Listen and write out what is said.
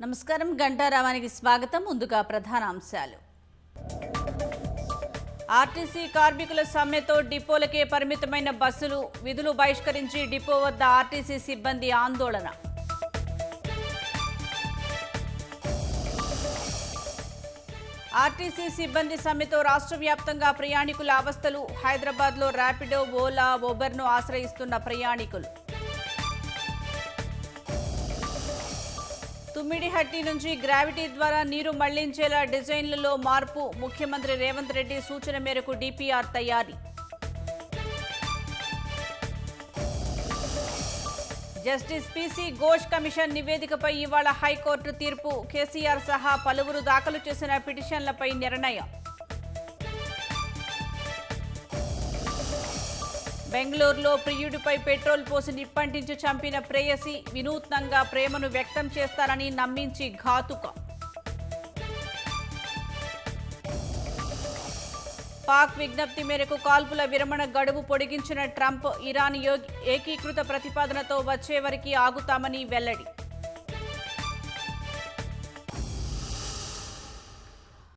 నమస్కారం. గంటారావానికి స్వాగతం. ముందుగా ప్రధాన అంశాలు. ఆర్టీసీ కార్మికుల సమ్మెతో డిపోలకే పరిమితమైన బస్సులు, విధులు బహిష్కరించి డిపో వద్ద ఆర్టీసీ సిబ్బంది ఆందోళన. ఆర్టీసీ సిబ్బంది సమ్మెతో రాష్ట్ర వ్యాప్తంగా ప్రయాణికుల అవస్థలు. హైదరాబాద్లో ర్యాపిడో, ఓలా, ఉబర్ను ఆశ్రయిస్తున్న ప్రయాణికులు. తుమ్మిడిహట్టి నుంచి గ్రావిటీ ద్వారా నీరు మళ్లించేలా డిజైన్లలో మార్పు. ముఖ్యమంత్రి రేవంత్ రెడ్డి సూచన మేరకు డిపిఆర్ తయారీ. జస్టిస్ పిసి ఘోష్ కమిషన్ నివేదికపై ఇవాళ హైకోర్టు తీర్పు. కేసీఆర్ సహా పలువురు దాఖలు చేసిన పిటిషన్లపై నిర్ణయం. బెంగళూరులో ప్రియుడిపై పెట్రోల్ పోసి నిప్పంటించి చంపిన ప్రేయసి. వినూత్నంగా ప్రేమను వ్యక్తం చేస్తారని నమ్మించి ఘాతుక. పాక్ విజ్ఞప్తి మేరకు కాల్పుల విరమణ గడువు పొడిగించిన ట్రంప్. ఇరాన్ ఏకీకృత ప్రతిపాదనతో వచ్చే వరకు ఆగుతామని వెల్లడి.